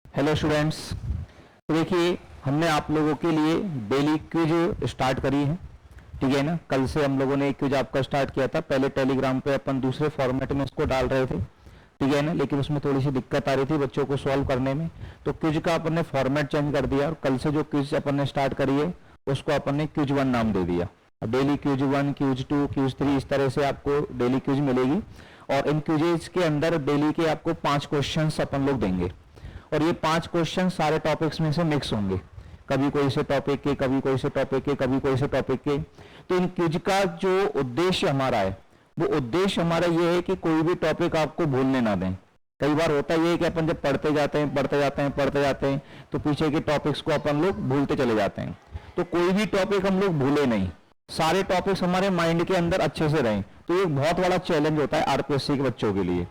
Hello students. तो देखिए, हमने आप लोगों के लिए डेली क्विज स्टार्ट करी है, ठीक है ना। कल से हम लोगों ने एक क्विज आपका स्टार्ट किया था। पहले टेलीग्राम पे अपन दूसरे फॉर्मेट में इसको डाल रहे थे, ठीक है ना, लेकिन उसमें थोड़ी सी दिक्कत आ रही थी बच्चों को सॉल्व करने में। तो क्विज का अपन ने फॉर्मेट चेंज कर दिया और कल से जो क्विज अपन ने स्टार्ट करी है उसको अपन ने क्विज 1 नाम दे दिया। अब डेली क्विज 1, क्विज 2, क्विज 3 इस तरह से आपको डेली क्विज मिलेगी। और इन क्विजेज के अंदर डेली के आपको 5 क्वेश्चन अपन लोग देंगे और ये 5 क्वेश्चन सारे टॉपिक्स में से मिक्स होंगे, कभी कोई से टॉपिक के, कभी कोई से टॉपिक के, कभी कोई से टॉपिक के। तो इन क्विज का जो उद्देश्य हमारा है वो उद्देश्य हमारा ये है कि कोई भी टॉपिक आपको भूलने ना दें। कई बार होता ये है कि अपन जब पढ़ते जाते हैं तो पीछे के टॉपिक्स को अपन लोग भूलते चले जाते हैं। तो कोई भी टॉपिक हम लोग भूले नहीं, सारे टॉपिक्स हमारे माइंड के अंदर अच्छे से रहें। तो ये एक बहुत बड़ा चैलेंज होता है आरपीएससी के बच्चों के लिए।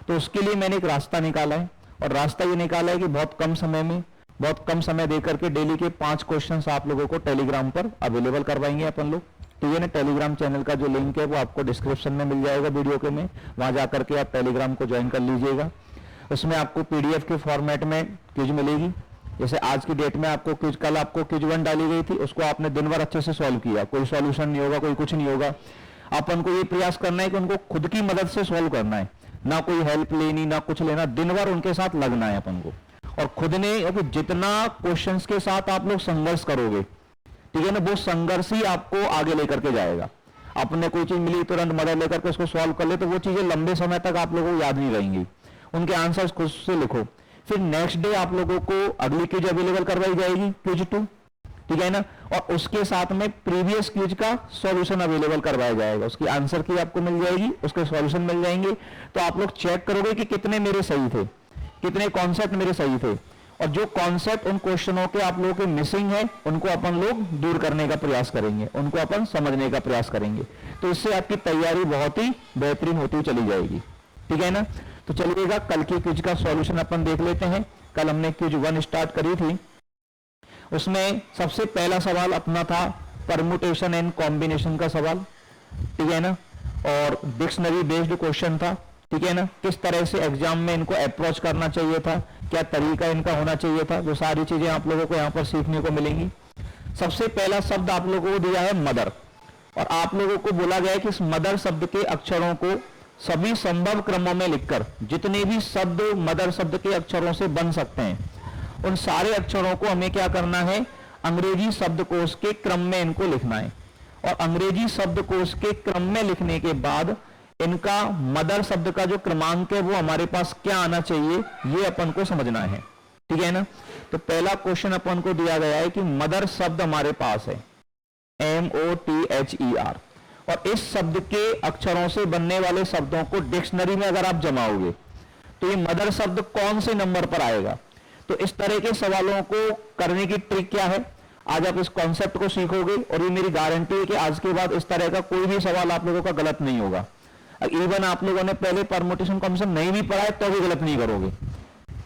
तो उसके लिए मैंने एक रास्ता निकाला है और रास्ता ये निकाला है कि बहुत कम समय देकर के डेली के 5 क्वेश्चंस आप लोगों को टेलीग्राम पर अवेलेबल करवाएंगे अपन लोग, ठीक है ना। टेलीग्राम चैनल का जो लिंक है वो आपको डिस्क्रिप्शन में मिल जाएगा वीडियो के में, वहां जाकर के आप टेलीग्राम को ज्वाइन कर लीजिएगा। उसमें आपको पीडीएफ के फॉर्मेट में क्विज मिलेगी। जैसे आज की डेट में आपको क्विज, कल आपको क्विज 1 डाली गई थी, उसको आपने दिन भर अच्छे से सॉल्व किया, कोई सॉल्यूशन नहीं होगा, कोई कुछ नहीं होगा। अपन को ये प्रयास करना है कि उनको खुद की मदद से सॉल्व करना है, ना कोई हेल्प लेनी ना कुछ लेना, दिन भर उनके साथ लगना है अपन को। और खुद ने जितना क्वेश्चंस के साथ आप लोग संघर्ष करोगे, ठीक है ना, वो संघर्ष ही आपको आगे लेकर के जाएगा। आपने कोई चीज मिली तुरंत मदद लेकर के उसको सॉल्व कर ले तो वो चीजें लंबे समय तक आप लोगों को याद नहीं रहेंगी। उनके आंसर्स खुद से लिखो, फिर नेक्स्ट डे आप लोगों को अगली क्विज अवेलेबल करवाई जाएगी, क्विज 2, ठीक है ना। और उसके साथ में प्रीवियस क्विज का सॉल्यूशन अवेलेबल करवाया जाएगा, उसकी आंसर की आपको मिल जाएगी, उसके सॉल्यूशन मिल जाएंगे। तो आप लोग चेक करोगे कि कितने मेरे सही थे, कितने कॉन्सेप्ट मेरे सही थे, और जो कॉन्सेप्ट उन क्वेश्चनों के आप लोगों के मिसिंग है उनको अपन लोग दूर करने का प्रयास करेंगे, उनको अपन समझने का प्रयास करेंगे। तो इससे आपकी तैयारी बहुत ही बेहतरीन होती चली जाएगी, ठीक है ना। तो चलिएगा, कल की क्विज का सॉल्यूशन अपन देख लेते हैं। कल हमने क्विज 1 स्टार्ट करी थी, उसमें सबसे पहला सवाल अपना था परमुटेशन एंड कॉम्बिनेशन का सवाल, ठीक है ना, और डिक्शनरी बेस्ड क्वेश्चन था, ठीक है ना। किस तरह से एग्जाम में इनको अप्रोच करना चाहिए था, क्या तरीका इनका होना चाहिए था, वो सारी चीजें आप लोगों को यहाँ पर सीखने को मिलेंगी। सबसे पहला शब्द आप लोगों को दिया है मदर, और आप लोगों को बोला गया है कि इस मदर शब्द के अक्षरों को सभी संभव क्रमों में लिखकर जितने भी शब्द मदर शब्द के अक्षरों से बन सकते हैं उन सारे अक्षरों को हमें क्या करना है, अंग्रेजी शब्दकोश के क्रम में इनको लिखना है। और अंग्रेजी शब्दकोश के क्रम में लिखने के बाद इनका मदर शब्द का जो क्रमांक है वो हमारे पास क्या आना चाहिए ये अपन को समझना है, ठीक है ना। तो पहला क्वेश्चन अपन को दिया गया है कि मदर शब्द हमारे पास है MOTHER, और इस शब्द के अक्षरों से बनने वाले शब्दों को डिक्शनरी में अगर आप जमाओगे तो ये मदर शब्द कौन से नंबर पर आएगा। तो इस तरह के सवालों को करने की ट्रिक क्या है, आज आप इस कॉन्सेप्ट को सीखोगे और ये मेरी गारंटी है कि आज के बाद इस तरह का कोई भी सवाल आप लोगों का गलत नहीं होगा। इवन आप लोगों ने पहले परमुटेशन कॉम्बिनेशन नहीं भी पढ़ा है तो भी गलत नहीं करोगे।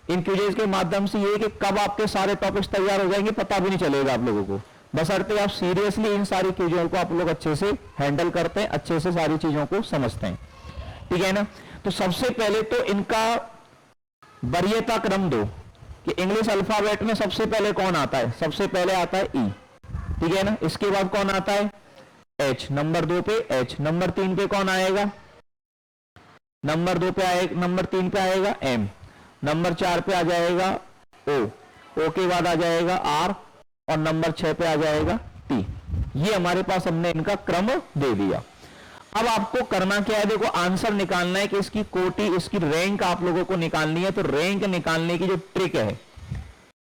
इन क्विजेस के माध्यम से ये कि कब आपके सारे टॉपिक्स तैयार हो जाएंगे पता भी नहीं चलेगा आप लोगों को, बशर्ते आप सीरियसली इन सारी चीजों को आप लोग अच्छे से हैंडल करते हैं, अच्छे से सारी चीजों को समझते हैं, ठीक है ना। तो सबसे पहले तो इनका वरीयता क्रम दो कि इंग्लिश अल्फाबेट में सबसे पहले कौन आता है, सबसे पहले आता है ई, ठीक है ना। इसके बाद कौन आता है एच, नंबर 2 पे एच, नंबर 3 पे कौन आएगा, नंबर 2 पे आएगा, नंबर 3 पे आएगा एम, नंबर 4 पे आ जाएगा ओ, ओ के बाद आ जाएगा आर, और नंबर 6 पे आ जाएगा टी। ये हमारे पास हमने इनका क्रम दे दिया। अब आपको करना क्या है, देखो आंसर निकालना है कि इसकी कोटि, इसकी रैंक आप लोगों को निकालनी है। तो रैंक निकालने की जो ट्रिक है,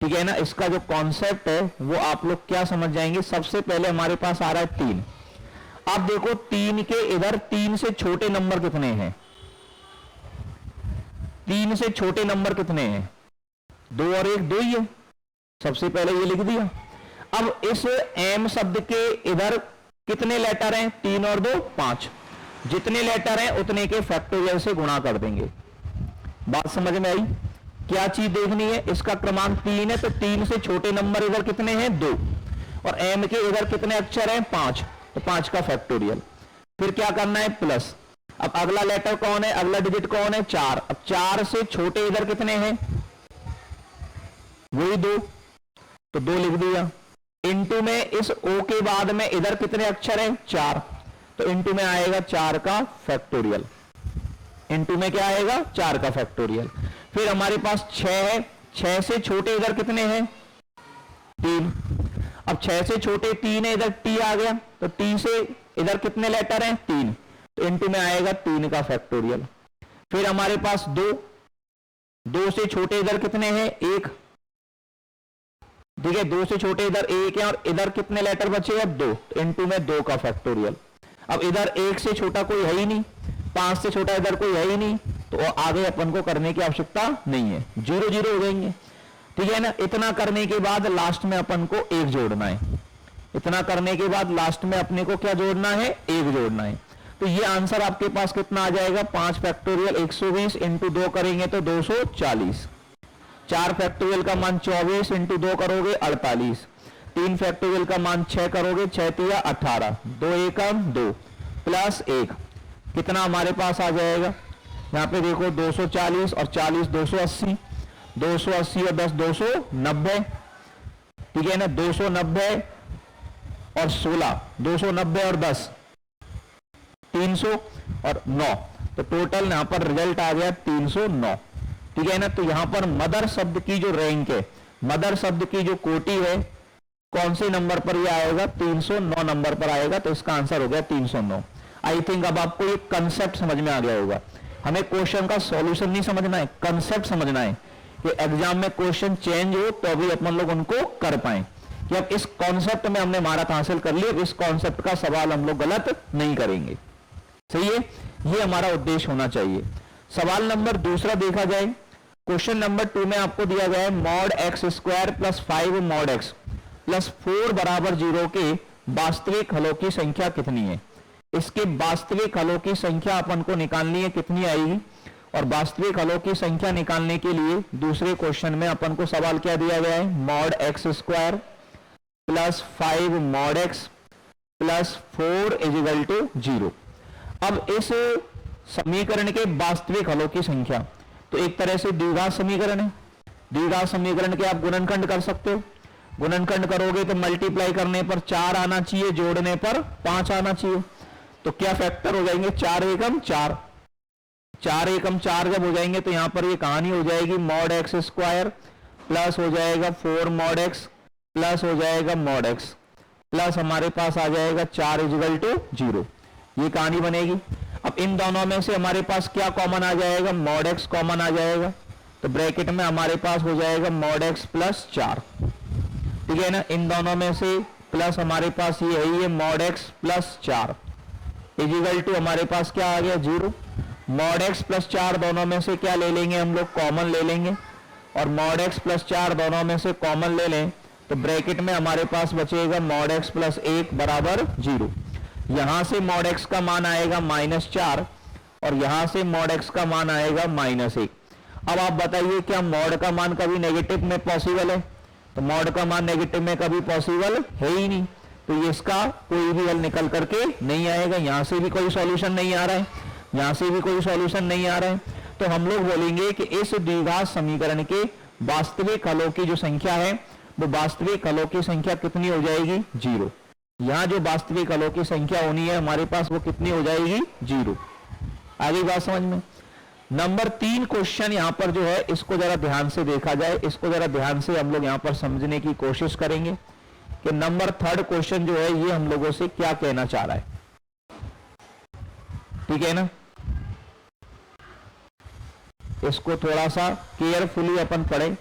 ठीक है ना, इसका जो कॉन्सेप्ट है वो आप लोग क्या समझ जाएंगे। सबसे पहले हमारे पास आ रहा है 3। अब देखो 3 के इधर 3 से छोटे नंबर कितने हैं, 3 से छोटे नंबर कितने हैं, 2 और 1 2 ही है। सबसे पहले ये लिख दिया। अब इस एम शब्द के इधर कितने लेटर हैं, 3 और 2 5, जितने लेटर हैं उतने के फैक्टोरियल से गुणा कर देंगे। बात समझ में आई, क्या चीज देखनी है, इसका क्रमांक 3 है तो 3 से छोटे नंबर इधर कितने हैं 2, और एम के इधर कितने अक्षर हैं 5, तो 5 का फैक्टोरियल। फिर क्या करना है प्लस। अब अगला लेटर कौन है, अगला डिजिट कौन है 4। अब 4 से छोटे इधर कितने हैं वही 2, तो 2 लिख दिया। इनटू में इस ओ के बाद में इधर कितने अक्षर हैं? 4, तो इनटू में आएगा 4 का फैक्टोरियल। इनटू में क्या आएगा? 4 का फैक्टोरियल। फिर हमारे पास 6 है, 6 से छोटे इधर कितने हैं? 3। अब 6 से छोटे 3 है, इधर टी आ गया, तो टी से इधर कितने लेटर हैं? 3, तो इनटू में आएगा 3 का फैक्टोरियल। फिर हमारे पास 2, 2 से छोटे इधर कितने हैं? 1, ठीक है, 2 से छोटे इधर 1 है, और इधर कितने लेटर बचे? अब 2, तो इनटू में 2 का फैक्टोरियल। अब इधर 1 से छोटा कोई है ही नहीं, 5 से छोटा इधर कोई है ही नहीं, तो आगे अपन को करने की आवश्यकता नहीं है, 0 0 हो जाएंगे, ठीक है ना। इतना करने के बाद लास्ट में अपन को 1 जोड़ना है। इतना करने के बाद लास्ट में अपने को क्या जोड़ना है? 1 जोड़ना है। तो ये आंसर आपके पास कितना आ जाएगा? 5 फैक्टोरियल 120 इंटू 2 करेंगे तो 240। 4 फैक्टोरियल का मान 24 इंटू 2 करोगे 48। 3 फैक्टोरियल का मान 6 करोगे, 6 तिया 18, 2 एकम 2 प्लस 1, कितना हमारे पास आ जाएगा? यहाँ पे देखो 240 और 40 280, 280 और 10 290, ठीक है ना। 290 और 16, 290 और 10 300 और 9, तो टोटल यहां पर रिजल्ट आ गया 309, ठीक है ना। तो यहां पर मदर शब्द की जो रैंक है, मदर शब्द की जो कोटि है, कौन से नंबर पर ये आएगा? 309 नंबर पर आएगा, तो इसका आंसर हो गया 309। आई थिंक अब आपको ये कंसेप्ट समझ में आ गया होगा। हमें क्वेश्चन का सॉल्यूशन नहीं समझना है, कंसेप्ट समझना है कि एग्जाम में क्वेश्चन चेंज हो तो अभी अपन लोग उनको कर पाए, कि अब इस कॉन्सेप्ट में हमने महारत हासिल कर ली, अब इस कॉन्सेप्ट का सवाल हम लोग गलत नहीं करेंगे, सही है। ये हमारा उद्देश्य होना चाहिए। सवाल नंबर दूसरा देखा जाए, क्वेश्चन नंबर 2 में आपको दिया गया है mod x square plus 5 mod x plus 4 बराबर 0 के वास्तविक हलों की संख्या कितनी है। इसके वास्तविक हलों की संख्या अपन को निकालनी है, कितनी आएगी। और वास्तविक हलों की संख्या निकालने के लिए दूसरे क्वेश्चन में अपन को सवाल क्या दिया गया है? Mod x square plus 5 mod x plus 4 equal to 0। अब इस समीकरण के वास्तविक हलों की संख्या, तो एक तरह से द्विघात समीकरण है। द्विघात समीकरण के आप गुणनखंड कर सकते हो। गुणनखंड करोगे तो मल्टीप्लाई करने पर 4 आना चाहिए, जोड़ने पर 5 आना चाहिए। तो क्या फैक्टर हो जाएंगे? 4 एकम 4, 4 एकम 4 जब हो जाएंगे तो यहां पर ये कहानी हो जाएगी मॉड एक्स स्क्वायर प्लस हो जाएगा 4 मॉड एक्स प्लस हो जाएगा मॉड एक्स प्लस हमारे पास आ जाएगा 4 इजिकल टू 0। ये कहानी बनेगी। अब इन दोनों में से हमारे पास क्या कॉमन आ जाएगा? मॉड एक्स कॉमन आ जाएगा, तो ब्रैकेट में हमारे पास हो जाएगा मॉड एक्स प्लस 4, ठीक है ना। इन दोनों में से प्लस हमारे पास ये है mod x plus 4 equal to हमारे पास क्या आ गया? 0। मॉड एक्स प्लस 4 दोनों में से क्या ले लेंगे हम लोग? कॉमन ले लेंगे, और मॉड एक्स प्लस 4 दोनों में से कॉमन ले लें तो ब्रैकेट में हमारे पास बचेगा मॉड एक्स प्लस 1 बराबर 0। यहां से मॉड एक्स का मान आएगा -4 और यहां से मॉड एक्स का मान आएगा -1। अब आप बताइए क्या मॉड का मान कभी नेगेटिव में पॉसिबल है? तो मॉड का मान नेगेटिव में कभी पॉसिबल है ही नहीं, तो ये इसका कोई भी हल निकल करके नहीं आएगा। यहां से भी कोई सॉल्यूशन नहीं आ रहा है, यहां से भी कोई सॉल्यूशन नहीं आ रहा है, तो हम लोग बोलेंगे कि इस द्विघात समीकरण के वास्तविक हलों की जो संख्या है वो वास्तविक हलों की संख्या कितनी हो जाएगी? 0। यहां जो वास्तविक हलों की संख्या होनी है हमारे पास वो कितनी हो जाएगी? 0। आगे बात समझ में। नंबर 3 क्वेश्चन यहां पर जो है इसको जरा ध्यान से देखा जाए, इसको जरा ध्यान से हम लोग यहां पर समझने की कोशिश करेंगे कि नंबर 3 क्वेश्चन जो है ये हम लोगों से क्या कहना चाह रहा है, ठीक है ना। इसको थोड़ा सा केयरफुली अपन पढ़े।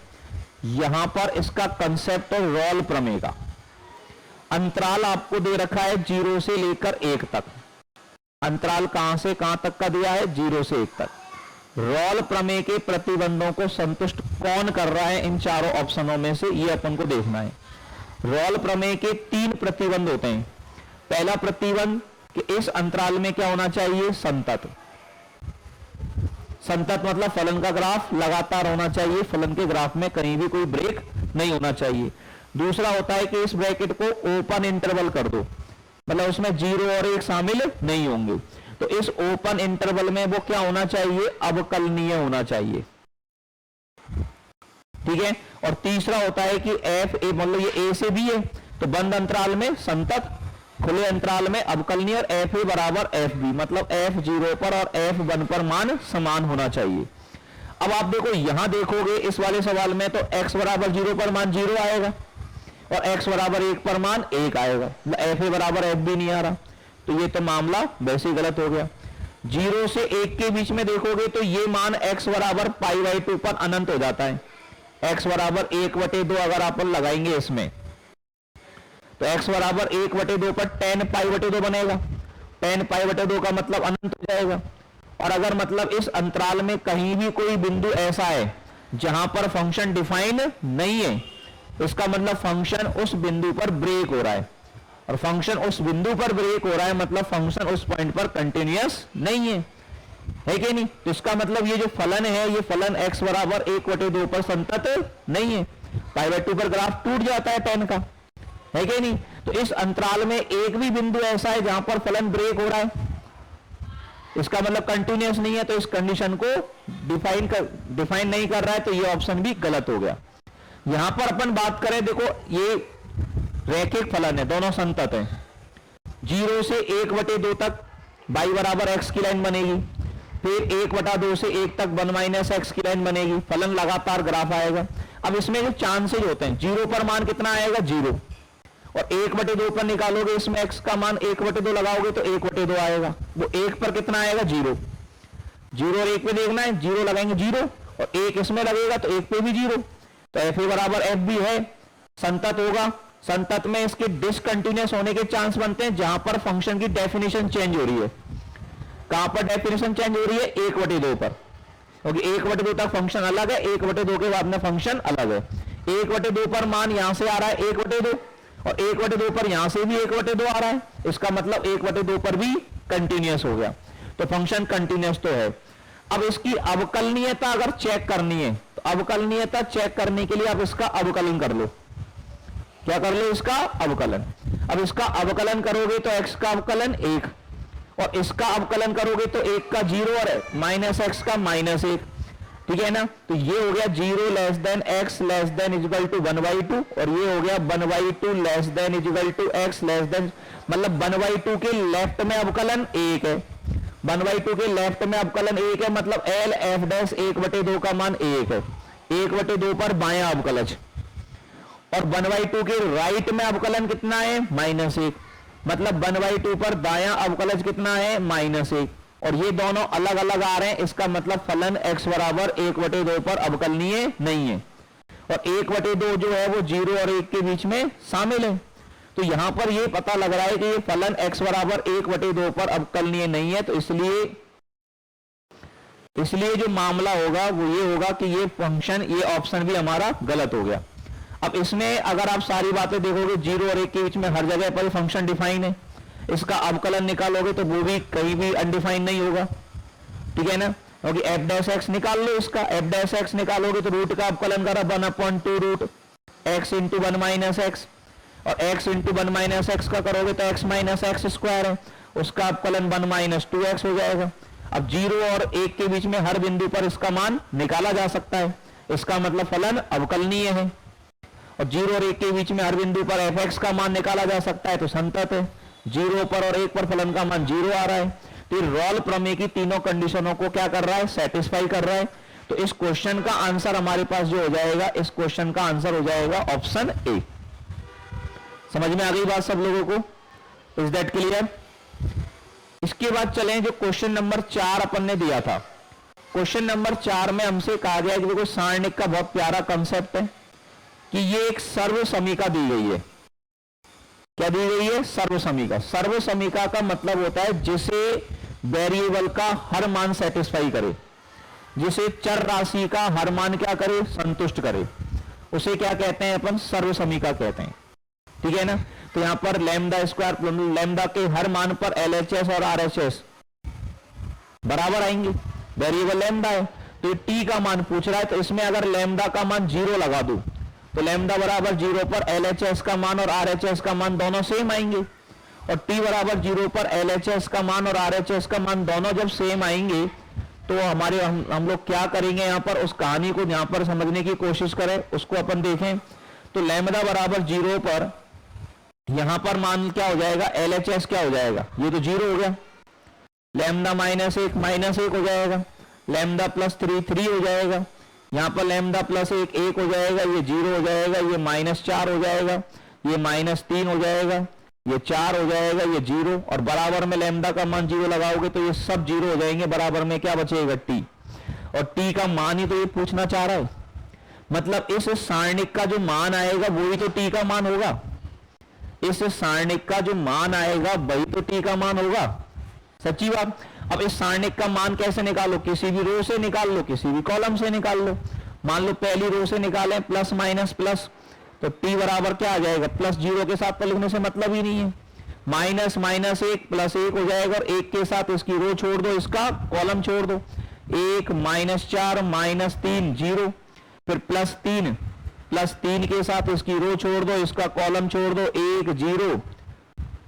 यहां पर इसका कंसेप्ट और रोल प्रमेय का अंतराल आपको दे रखा है 0 से लेकर 1 तक। अंतराल कहां से कहां तक का दिया है? 0 से 1 तक। रोल प्रमेय के प्रतिबंधों को संतुष्ट कौन कर रहा है इन चारों ऑप्शनों में से, ये अपन को देखना है। रोल प्रमेय के 3 प्रतिबंध होते हैं। पहला प्रतिबंध कि इस अंतराल में क्या होना चाहिए? संतत। संतत मतलब फलन का ग्राफ लगातार होना चाहिए, फलन के ग्राफ में कहीं भी कोई ब्रेक नहीं होना चाहिए। दूसरा होता है कि इस ब्रैकेट को ओपन इंटरवल कर दो, मतलब उसमें 0 और 1 शामिल नहीं होंगे। तो इस ओपन इंटरवल में वो क्या होना चाहिए? अवकलनीय होना चाहिए। ठीक है। और तीसरा होता है कि एफ ए, मतलब ये ए से बी है तो बंद अंतराल में संतत, खुले अंतराल में अवकलनीय, और एफ ए बराबर एफ बी, मतलब एफ 0 पर और एफ 1 पर मान समान होना चाहिए। अब आप देखो यहां देखोगे इस वाले सवाल में तो x बराबर 0 पर मान 0 आएगा और x बराबर 1 पर मान 1 आएगा, एफ ए बराबर एफ बी नहीं आ रहा, तो ये तो मामला वैसे ही गलत हो गया। 0 से 1 के बीच में देखोगे तो ये मान x बराबर π/2 पर अनंत हो जाता है। x बराबर 1/2 अगर आप लगाएंगे इसमें तो x बराबर 1/2 पर tan π/2 बनेगा, tan π/2 का मतलब अनंत हो जाएगा। और अगर मतलब इस अंतराल में कहीं भी कोई बिंदु ऐसा है जहां पर फंक्शन डिफाइन नहीं है, इसका मतलब फंक्शन उस बिंदु पर ब्रेक हो रहा है, और फंक्शन उस बिंदु पर ब्रेक हो रहा है मतलब फंक्शन उस पॉइंट पर कंटिन्यूअस नहीं है कि नहीं। तो इसका मतलब ये जो फलन है ये फलन x बराबर 1/2 पर संतत नहीं है, π/2 पर ग्राफ टूट जाता है tan का, है कि नहीं। तो इस अंतराल में एक भी बिंदु ऐसा है जहां पर फलन ब्रेक हो रहा है, इसका मतलब कंटिन्यूअस नहीं है, तो इस कंडीशन को डिफाइन नहीं कर रहा है, तो ये ऑप्शन भी गलत हो गया। यहां पर अपन बात करें, देखो ये रैखिक फलन है, दोनों संतत है। 0 से 1/2 तक y बराबर x की लाइन बनेगी, फिर 1/2 से 1 तक 1 - x की लाइन बनेगी, फलन लगातार ग्राफ आएगा। अब इसमें जो चांसेज होते हैं, 0 पर मान कितना आएगा 0, और 1/2 पर निकालोगे इसमें x का मान 1/2 लगाओगे तो 1/2 आएगा, वो 1 पर कितना आएगा 0, 0 और 1 पे देखना है, 0 लगाएंगे 0 और 1 इसमें लगेगा तो 1 पे भी 0, तो एफ ए बराबर एफ बी है, संतत होगा। संतत में इसके डिसकंटिन्यूअस होने के चांस बनते हैं जहां पर फंक्शन की डेफिनेशन चेंज हो रही है। कहां पर डेफिनेशन चेंज हो रही है 1/2 पर, क्योंकि 1/2 तक फंक्शन अलग है, 1/2 के बाद में फंक्शन अलग है। 1/2 पर मान यहां से आ रहा है 1/2 और 1/2 पर यहां से भी 1/2 आ रहा है, इसका मतलब 1/2 पर भी कंटिन्यूअस हो गया, तो फंक्शन कंटिन्यूअस तो है। अब इसकी अवकलनीयता अगर चेक करनी है तो अवकलनीयता चेक करने के लिए आप इसका अवकलन कर लो। क्या कर लो? इसका अवकलन। अब इसका अवकलन करोगे तो x का अवकलन 1 और इसका अवकलन करोगे तो 1 का 0 और -x का -1, ठीक है ना। तो ये हो गया 0 less than x less than equal to 1/2 और ये हो गया 1/2 less than equal to x less than, मतलब 1/2 के लेफ्ट में अवकलन 1 है, 1/2 के लेफ्ट में अवकलन 1 है, मतलब l f डैश 1/2 का मान 1 है, 1/2 पर बायां अवकलज, और 1/2 के राइट में अवकलन कितना है -1, मतलब 1/2 पर दायां अवकलज कितना है -1, और ये दोनों अलग अलग आ रहे हैं, इसका मतलब फलन x बराबर 1/2 पर अवकलनीय नहीं है, और 1/2 जो है वो 0 और 1 के बीच में शामिल है। तो यहां पर ये पता लग रहा है कि ये फलन x बराबर 1/2 पर अवकलनीय नहीं है, तो इसलिए जो मामला होगा वो ये होगा कि ये फंक्शन, ये ऑप्शन भी हमारा गलत हो गया। अब इसमें अगर आप सारी बातें देखोगे 0 और 1 के बीच में हर जगह पर फंक्शन डिफाइन है, इसका अवकलन निकालोगे तो वो भी कहीं भी अनडिफाइन नहीं होगा, ठीक है ना, क्योंकि एफ डैश एक्स निकाल लो, इसका एफ डैश एक्स निकालोगे तो रूट का अवकलन करा 1/2 रूट x इंटू 1 - x, और x इंटू 1 - x का करोगे तो x - x स्क्वायर है, उसका अवकलन 1 - 2x हो जाएगा। अब 0 और 1 के बीच में हर बिंदु पर इसका मान निकाला जा सकता है, इसका मतलब फलन अवकलनीय है, और 0 और 1 के बीच में हर बिंदु पर f(x) का मान निकाला जा सकता है, तो संतत है। 0 पर और 1 पर फलन का मान 0 आ रहा है, तो रोल प्रमेय की तीनों कंडीशनों को क्या कर रहा है? सेटिस्फाई कर रहा है। तो इस क्वेश्चन का आंसर हमारे पास जो हो जाएगा, इस क्वेश्चन का आंसर हो जाएगा ऑप्शन ए। समझ में आ गई बात सब लोगों को? Is that clear? इसके बाद चलें, जो क्वेश्चन नंबर 4 अपन ने दिया था, क्वेश्चन नंबर 4 में हमसे कहा गया कि देखो सारणिक का बहुत प्यारा कंसेप्ट है कि ये एक सर्व समीका दी गई है। क्या दी गई है? सर्व समीका। सर्व समीका का मतलब होता है जिसे वेरिएबल का हर मान सेटिस्फाई करे, जिसे चर राशि का हर मान क्या करे? संतुष्ट करे, उसे क्या कहते हैं अपन? सर्व समीका कहते हैं, ठीक है ना। तो यहां पर लैम्डा स्क्वायर, लैम्डा के हर मान पर LHS और RHS बराबर आएंगे, वेरिएबल लैम्डा है, तो t का मान पूछ रहा है, तो इसमें अगर लैम्डा का मान 0 लगा दूं तो लैम्डा बराबर 0 पर LHS का मान और RHS का मान दोनों सेम आएंगे, और t बराबर 0 पर LHS का मान और RHS का मान दोनों जब सेम आएंगे तो हमारे हम लोग क्या करेंगे यहाँ पर, उस कहानी को यहाँ पर समझने की कोशिश करें, उसको अपन देखें। तो लैम्बडा बराबर 0 पर यहाँ पर मान क्या हो जाएगा, LHS क्या हो जाएगा, ये तो 0 हो गया। लैम्बडा -1 हो जाएगा, लैम्बडा +3 3 हो जाएगा, यहाँ पर लैम्बडा +1 1 हो जाएगा, ये 0 हो जाएगा, ये -4 हो जाएगा, ये -3 हो जाएगा, ये 4 हो जाएगा, ये 0, और बराबर में लैम्बडा का मान 0 लगाओगे तो ये सब 0 हो जाएंगे। बराबर में क्या बचेगा, t, और t का मान ही तो ये पूछना चाह रहा है। मतलब इस सारणिक का जो मान आएगा वही तो t का मान होगा, इस सारणिक का जो मान आएगा वही तो t का मान होगा, सच्ची बात। अब इस सारणिक का मान कैसे निकालो, किसी भी रो से निकाल लो, किसी भी कॉलम से निकाल लो। मान लो पहली रो से निकालें प्लस माइनस प्लस, तो t बराबर क्या आ जाएगा, +0 के साथ तो लिखने से मतलब ही नहीं है, -1 +1 हो जाएगा, और 1 के साथ इसकी रो छोड़ दो, इसका कॉलम छोड़ दो, 1 -4 -3 0, फिर +3 के साथ इसकी रो छोड़ दो, इसका कॉलम छोड़ दो, 1 0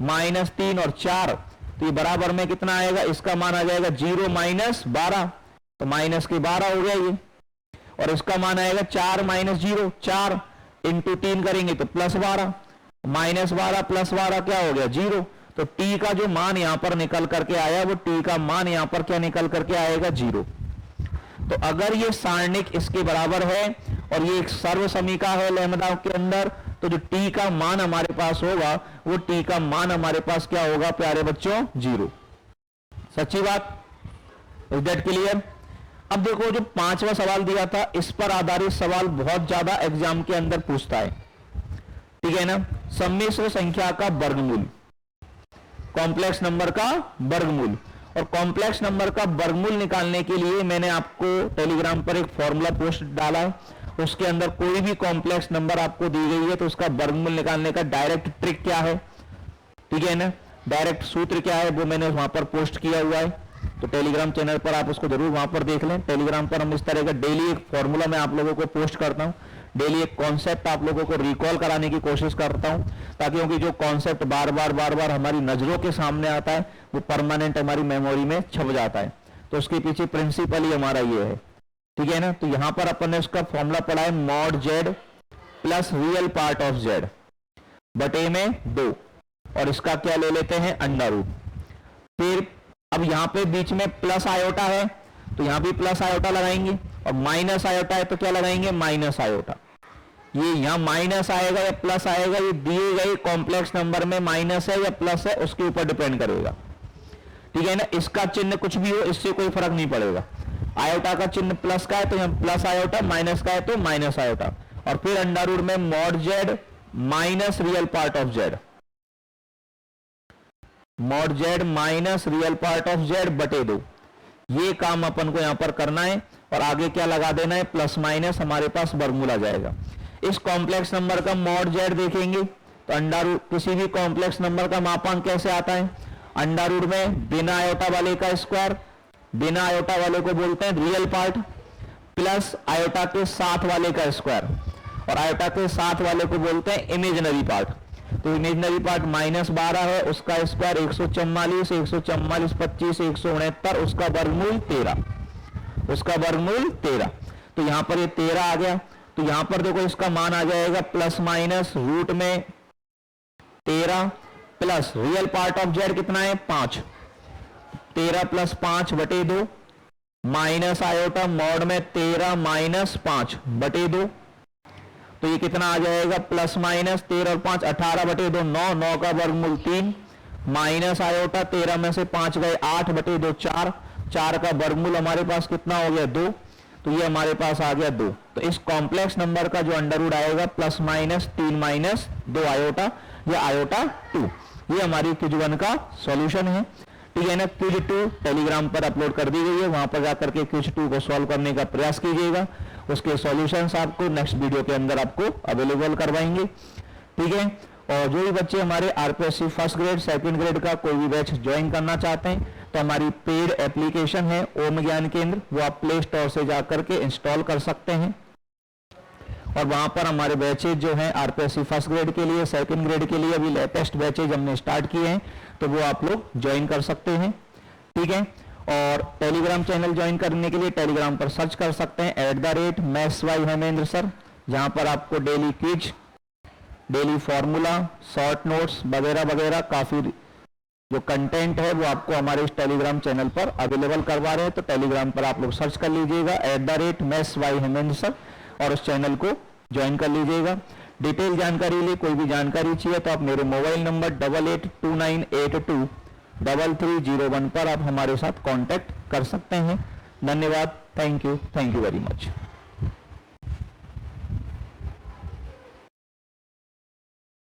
-3 और 4, तो ये बराबर में कितना आएगा, इसका मान आ जाएगा 0 -12, तो माइनस के 12 हो गया ये, और इसका मान आएगा 4 -0 4 इंटू 3 करेंगे तो +12, -12 +12 क्या हो गया 0। तो t का जो मान यहां पर निकल करके आया, वो t का मान यहां पर क्या निकल करके आएगा, 0। तो अगर ये सारणिक इसके बराबर है और ये एक सर्व समीका है लैम्बडा के अंदर, तो जो t का मान हमारे पास होगा, वो t का मान हमारे पास क्या होगा प्यारे बच्चों, 0। सच्ची बात, इज दैट क्लियर। अब देखो जो 5वां सवाल दिया था, इस पर आधारित सवाल बहुत ज्यादा एग्जाम के अंदर पूछता है, ठीक है ना। सम्मिश्र संख्या का वर्गमूल, कॉम्प्लेक्स नंबर का वर्गमूल, और कॉम्प्लेक्स नंबर का वर्गमूल निकालने के लिए मैंने आपको टेलीग्राम पर एक फॉर्मूला पोस्ट डाला है, उसके अंदर कोई भी कॉम्प्लेक्स नंबर आपको दी गई है तो उसका वर्गमूल निकालने का डायरेक्ट ट्रिक क्या है, ठीक है ना, डायरेक्ट सूत्र क्या है, वो मैंने वहां पर पोस्ट किया हुआ है। तो टेलीग्राम चैनल पर आप उसको जरूर वहां पर देख लें। टेलीग्राम पर हम इस तरह का डेली एक फॉर्मूला मैं आप लोगों को पोस्ट करता हूं, डेली एक कॉन्सेप्ट आप लोगों को रिकॉल कराने की कोशिश करता हूं, ताकि क्योंकि जो कॉन्सेप्ट बार बार हमारी नजरों के सामने आता है वो परमानेंट हमारी मेमोरी में छप जाता है। तो उसके पीछे प्रिंसिपल ही हमारा ये है, ठीक है ना। तो यहां पर अपन ने उसका फॉर्मूला पढ़ा है, mod z plus real part of z बटे में 2, और इसका क्या ले लेते हैं, अंडर रूट। फिर अब यहां पे बीच में प्लस आयोटा है तो यहां भी प्लस आयोटा लगाएंगे, और माइनस आयोटा है तो क्या लगाएंगे, माइनस आयोटा। ये यहां माइनस आएगा या प्लस आएगा, ये दिए गए कॉम्प्लेक्स नंबर में माइनस है या प्लस है उसके ऊपर डिपेंड करेगा, ठीक है ना। इसका चिन्ह कुछ भी हो, इससे कोई फर्क नहीं पड़ेगा। आयोटा का चिन्ह प्लस का है तो यहां प्लस आयोटा, माइनस का है तो माइनस आयोटा, और फिर अंडर रूट में mod z minus real part of z, mod z minus real part of z बटे 2। ये काम अपन को यहां पर करना है, और आगे क्या लगा देना है, प्लस माइनस, हमारे पास वर्गमूल आ जाएगा। इस कॉम्प्लेक्स नंबर का मॉड z देखेंगे तो अंडर रूट, किसी भी कॉम्प्लेक्स नंबर का मापांक कैसे आता है, अंडर रूट में बिना आयोटा वाले का स्क्वायर, बिना आयोटा वाले को बोलते हैं रियल पार्ट, प्लस आयोटा के साथ वाले का स्क्वायर, और आयोटा के साथ वाले को बोलते हैं इमेजिनरी पार्ट। तो इमेजिनरी पार्ट -12 है, उसका स्क्वायर 144, 144 25 169, उसका वर्गमूल 13, उसका वर्गमूल 13। तो यहां पर ये 13 आ गया, तो यहां पर देखो इसका मान आ जाएगा प्लस माइनस रूट में 13 plus real part of z कितना है, 5, 13 + 5 बटे 2, माइनस आयोटा मॉड में 13 - 5 बटे 2, तो ये कितना आ जाएगा, प्लस माइनस 13 और 5 18 बटे 2 9, 9 का वर्गमूल 3, माइनस आयोटा 13 में से 5 गए 8 बटे 2 4, 4 का वर्गमूल हमारे पास कितना हो गया, 2, तो ये हमारे पास आ गया 2। तो इस कॉम्प्लेक्स नंबर का जो अंडर रूट आएगा प्लस माइनस 3 - 2 आयोटा या आयोटा 2, ये हमारी क्विज 1 का सॉल्यूशन है, ठीक है ना। क्विज 2 टेलीग्राम पर अपलोड कर दी गई है, वहां पर जाकर के क्विज 2 को सॉल्व करने का प्रयास कीजिएगा। उसके सॉल्यूशंस आपको नेक्स्ट वीडियो के अंदर आपको अवेलेबल करवाएंगे, ठीक है। और जो भी बच्चे हमारे RPSC first grade second grade का कोई भी बैच ज्वाइन करना चाहते हैं तो हमारी पेड एप्लीकेशन है ओम ज्ञान केंद्र, वो आप प्ले स्टोर से जाकर के इंस्टॉल कर सकते हैं, और वहां पर हमारे बैचेज जो हैं आरपीएससी फर्स्ट ग्रेड के लिए, सेकंड ग्रेड के लिए अभी लेटेस्ट बैचेज हमने स्टार्ट किए हैं, तो वो आप लोग ज्वाइन कर सकते हैं, ठीक है। और टेलीग्राम चैनल ज्वाइन करने के लिए टेलीग्राम पर सर्च कर सकते हैं @mathsbyहेमेंद्र सर, जहां पर आपको daily quiz, daily formula, short notes वगैरह वगैरह काफी जो कंटेंट है वो आपको हमारे इस टेलीग्राम चैनल पर अवेलेबल करवा रहे हैं। तो टेलीग्राम पर आप लोग सर्च कर लीजिएगा @mathsbyहेमेंद्र सर और उस चैनल को ज्वाइन कर लीजिएगा। डिटेल जानकारी लिए कोई भी जानकारी चाहिए तो आप मेरे मोबाइल नंबर 8829823301 पर आप हमारे साथ कांटेक्ट कर सकते हैं। धन्यवाद। Thank you very much.